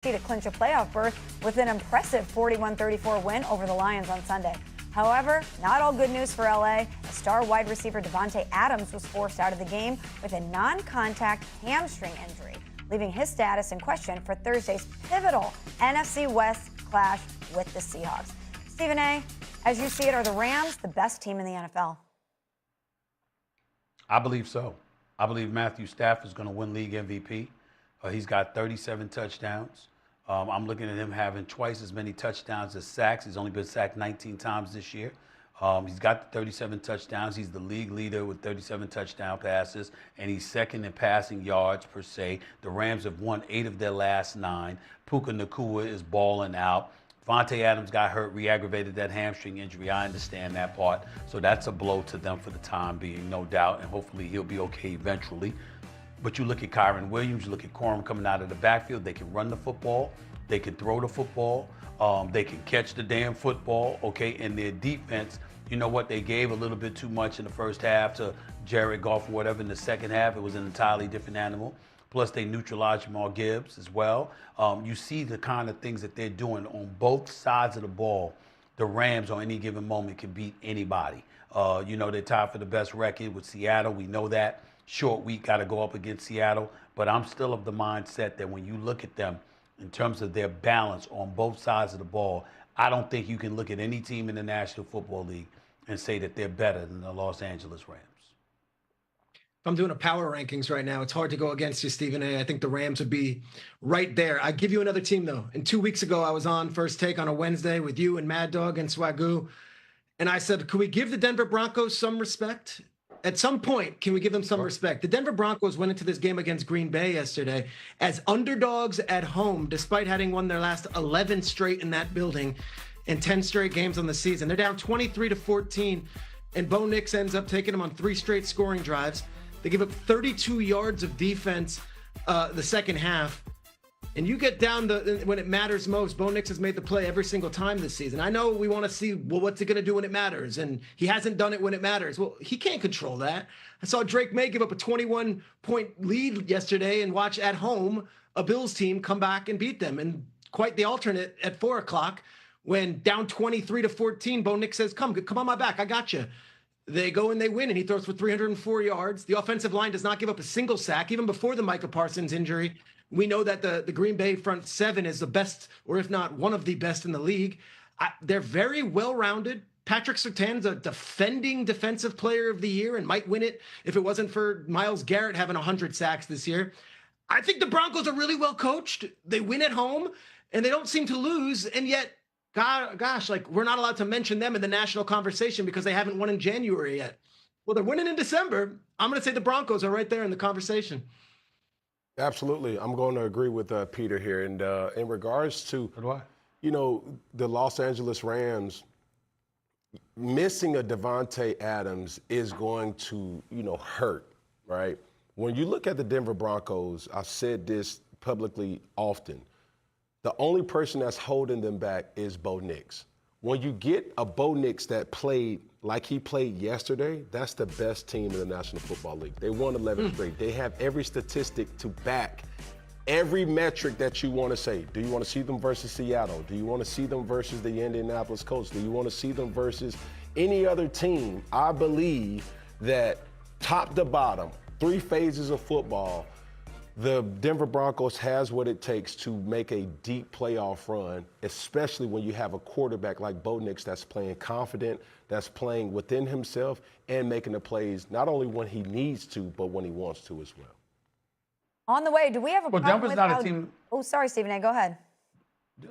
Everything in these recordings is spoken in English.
to clinch a playoff berth with an impressive 41-34 win over the Lions on Sunday. However, not all good news for LA. A star wide receiver Davante Adams was forced out of the game with a non-contact hamstring injury, leaving his status in question for Thursday's pivotal NFC West clash with the Seahawks. Stephen A., as you see it, are the Rams the best team in the NFL? I believe so. I believe Matthew Stafford is going to win league MVP. He's got 37 touchdowns. I'm looking at him having twice as many touchdowns as sacks. He's only been sacked 19 times this year. He's got the 37 touchdowns. He's the league leader with 37 touchdown passes, and he's second in passing yards per se. The Rams have won 8 of their last 9. Puka Nacua is balling out. Davante Adams got hurt, re-aggravated that hamstring injury. I understand that part. So that's a blow to them for the time being, no doubt, and hopefully he'll be okay eventually. But you look at Kyron Williams, you look at Corum coming out of the backfield. They can run the football. They can throw the football. They can catch the damn football, okay? And their defense, you know what? They gave a little bit too much in the first half to Jared Goff or whatever. In the second half, it was an entirely different animal. Plus, they neutralized Jamal Gibbs as well. You see the kind of things that they're doing on both sides of the ball. The Rams, on any given moment, can beat anybody. You know, they're tied for the best record with Seattle. We know that. Short week, got to go up against Seattle. But I'm still of the mindset that when you look at them in terms of their balance on both sides of the ball, I don't think you can look at any team in the National Football League and say that they're better than the Los Angeles Rams. If I'm doing a power rankings right now, it's hard to go against you, Stephen A. I think the Rams would be right there. I give you another team, though. And 2 weeks ago, I was on First Take on a Wednesday with you and Mad Dog and Swagoo. And I said, could we give the Denver Broncos some respect? At some point, can we give them some respect? The Denver Broncos went into this game against Green Bay yesterday as underdogs at home, despite having won their last 11 straight in that building and 10 straight games on the season. They're down 23-14, and Bo Nix ends up taking them on 3 straight scoring drives. They give up 32 yards of defense the second half. And you get down to when it matters most. Bo Nix has made the play every single time this season. I know we want to see, well, what's he going to do when it matters? And he hasn't done it when it matters. Well, he can't control that. I saw Drake May give up a 21-point lead yesterday and watch at home a Bills team come back and beat them. And quite the alternate at 4 o'clock when down 23-14, Bo Nix says, come on my back. I got you. They go and they win, and he throws for 304 yards. The offensive line does not give up a single sack, even before the Micah Parsons injury. We know that the Green Bay front seven is the best, or if not one of the best in the league. They're very well-rounded. Patrick Surtain's a defending defensive player of the year and might win it if it wasn't for Myles Garrett having 100 sacks this year. I think the Broncos are really well coached. They win at home, and they don't seem to lose, and yet, gosh, like we're not allowed to mention them in the national conversation because they haven't won in January yet. Well, they're winning in December. I'm going to say the Broncos are right there in the conversation. Absolutely. I'm going to agree with Peter here. And in regards to, you know, the Los Angeles Rams, missing a Davante Adams is going to, you know, hurt, right? When you look at the Denver Broncos, I've said this publicly often, the only person that's holding them back is Bo Nix. When you get a Bo Nix that played like he played yesterday, that's the best team in the National Football League. They won 11 straight. They have every statistic to back every metric that you want to say. Do you want to see them versus Seattle? Do you want to see them versus the Indianapolis Colts? Do you want to see them versus any other team? I believe that top to bottom, 3 phases of football, the Denver Broncos has what it takes to make a deep playoff run, especially when you have a quarterback like Bo Nix that's playing confident, that's playing within himself, and making the plays not only when he needs to, but when he wants to as well. On the way, do we have a problem Denver's with not a team. Oh, sorry, Stephen A. Go ahead.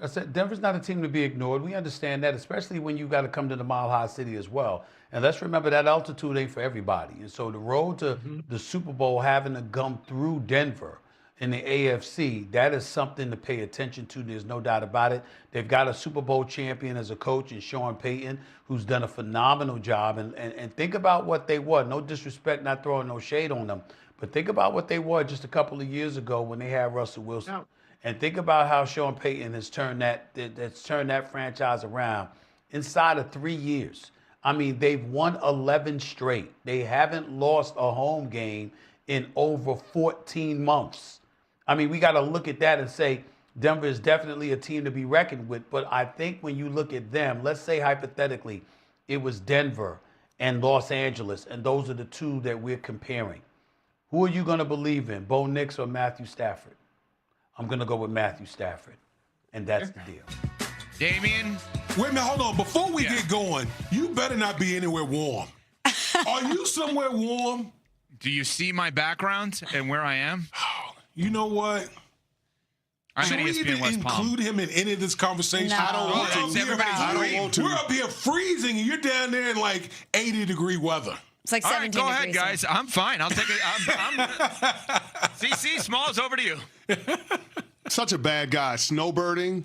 I said Denver's not a team to be ignored. We understand that, especially when you got to come to the Mile High City as well. And let's remember that altitude ain't for everybody. And so the road to the Super Bowl having to come through Denver in the AFC, that is something to pay attention to. There's no doubt about it. They've got a Super Bowl champion as a coach in Sean Payton, who's done a phenomenal job. And think about what they were. No disrespect, not throwing no shade on them. But think about what they were just a couple of years ago when they had Russell Wilson. No. And think about how Sean Payton has turned that franchise around inside of 3 years. I mean, they've won 11 straight. They haven't lost a home game in over 14 months. I mean, we got to look at that and say, Denver is definitely a team to be reckoned with. But I think when you look at them, let's say hypothetically, it was Denver and Los Angeles, and those are the two that we're comparing. Who are you going to believe in, Bo Nix or Matthew Stafford? I'm going to go with Matthew Stafford, and that's the deal. Damien? Wait a minute, hold on. Before we get going, you better not be anywhere warm. Are you somewhere warm? Do you see my background and where I am? You know what? I'm Should at we ESPN even West Palm. include him in any of this conversation? No. I don't want to. I don't want We're up here freezing, and you're down there in like 80-degree weather. It's like All right, 17 go ahead, degrees. guys. I'm fine. I'll take it. CC, Smalls, over to you. Such a bad guy. Snowbirding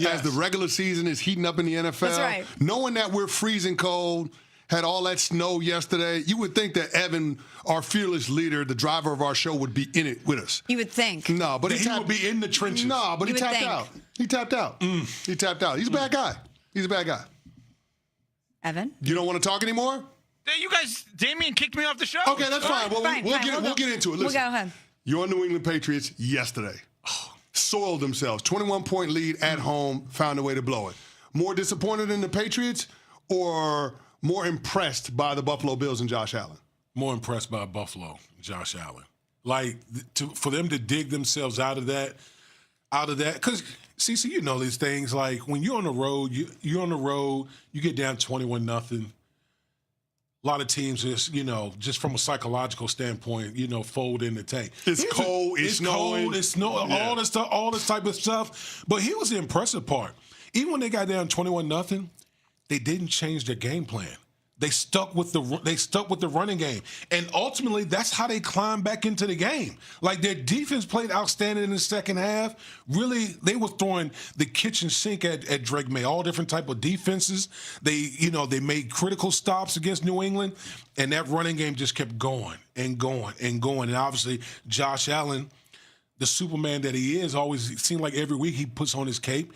as the regular season is heating up in the NFL. That's right. Knowing that we're freezing cold, had all that snow yesterday, you would think that Evan, our fearless leader, the driver of our show, would be in it with us. You would think. No, but He would be in the trenches. No, but You he would tapped think. out. He tapped out. He tapped out. He's a bad guy. He's a bad guy. Evan? You don't want to talk anymore? Hey, you guys, Damien kicked me off the show. Okay, that's fine. Well, Fine, we'll fine. get into it. Listen, We'll go ahead. your New England Patriots yesterday soiled themselves. 21-point lead at home, found a way to blow it. More disappointed in the Patriots or more impressed by the Buffalo Bills and Josh Allen? More impressed by Buffalo, Josh Allen. Like, for them to dig themselves out of that, because, CC, you know these things. Like, when you're on the road, you're on the road, you get down 21-0. A lot of teams just from a psychological standpoint, fold in the tank. It's cold, it's snowing. Cold, it's snow, Yeah. all this stuff, all this type of stuff. But here's the impressive part. Even when they got down 21-0, they didn't change their game plan. They stuck with the running game. And ultimately, that's how they climbed back into the game. Like, their defense played outstanding in the second half. Really, they were throwing the kitchen sink at Drake May, all different type of defenses. They made critical stops against New England, and that running game just kept going and going and going. And obviously, Josh Allen, the Superman that he is, always seemed like every week he puts on his cape.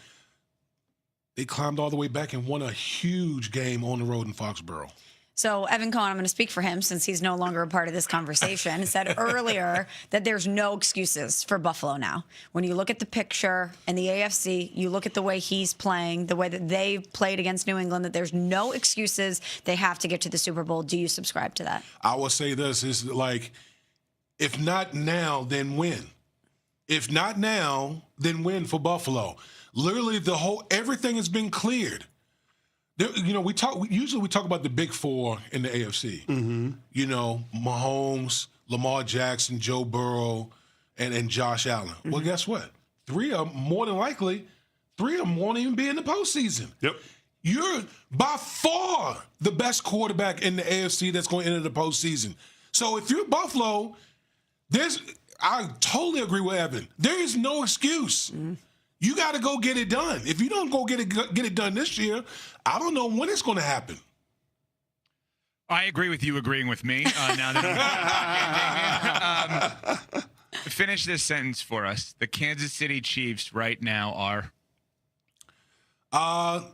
They climbed all the way back and won a huge game on the road in Foxborough. So Evan Cohen, I'm going to speak for him since he's no longer a part of this conversation, said earlier that there's no excuses for Buffalo now. When you look at the picture in the AFC, you look at the way he's playing, the way that they played against New England, that there's no excuses. They have to get to the Super Bowl. Do you subscribe to that? I will say this is like, if not now, then when? If not now, then when for Buffalo? Literally, everything has been cleared. We talk about the big four in the AFC. Mm-hmm. Mahomes, Lamar Jackson, Joe Burrow, and Josh Allen. Mm-hmm. Well, guess what? Three of them won't even be in the postseason. Yep. You're by far the best quarterback in the AFC that's going to enter the postseason. So if you're Buffalo, I totally agree with Evan. There is no excuse. Mm-hmm. You got to go get it done. If you don't go get it done this year, I don't know when it's going to happen. I agree with you agreeing with me. Now that finish this sentence for us. The Kansas City Chiefs right now are?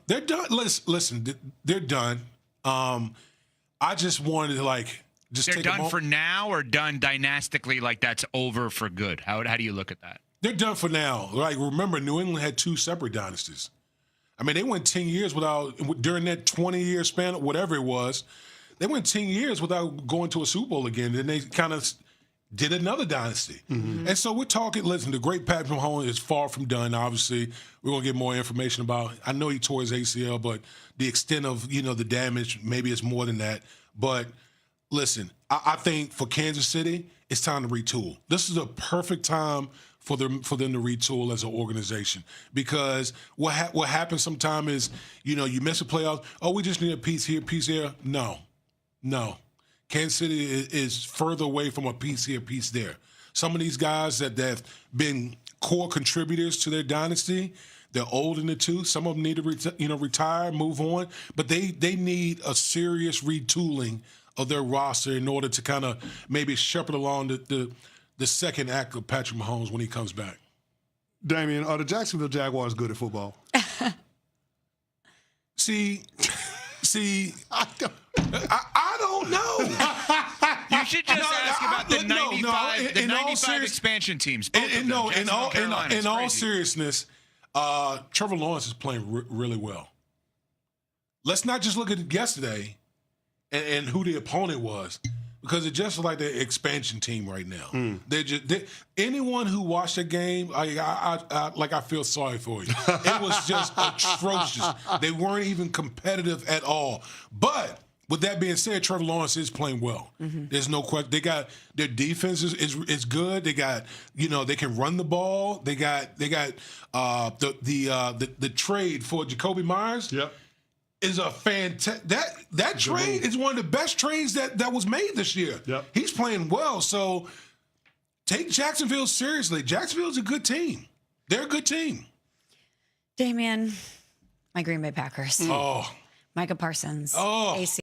They're done. Listen, they're done. I just wanted to They're done for now or done dynastically, like that's over for good? How do you look at that? They're done for now. Like, remember, New England had two separate dynasties. I mean, they went 10 years during that 20-year span, whatever it was, they went 10 years without going to a Super Bowl again. Then they kind of did another dynasty. Mm-hmm. And so we're talking, listen, the great Patrick Mahomes is far from done. Obviously, we're going to get more information about, I know he tore his ACL, but the extent of, the damage, maybe it's more than that. But listen, I think for Kansas City, it's time to retool. This is a perfect time for them to retool as an organization, because what happens sometimes is, you miss a playoff. Oh, we just need a piece here, piece there. No. Kansas City is further away from a piece here, piece there. Some of these guys that have been core contributors to their dynasty, they're old in the tooth. Some of them need to retire, move on, but they need a serious retooling of their roster in order to kind of maybe shepherd along the second act of Patrick Mahomes when he comes back. Damien, are the Jacksonville Jaguars good at football? See, I don't know. You should just ask about the 95, the 95 expansion teams. In all seriousness, Trevor Lawrence is playing really well. Let's not just look at yesterday and who the opponent was, because it's just like the expansion team right now. Anyone who watched the game, I feel sorry for you. It was just atrocious. They weren't even competitive at all. But with that being said, Trevor Lawrence is playing well. There's no question. They got their defense is good. They got they can run the ball. They got the trade for Jacoby Myers. Yep. Is a fantastic that trade is one of the best trades that was made this year. Yep. He's playing well, so take Jacksonville seriously. Jacksonville's a good team. They're a good team. Damian, my Green Bay Packers. Oh, Micah Parsons. Oh. AC.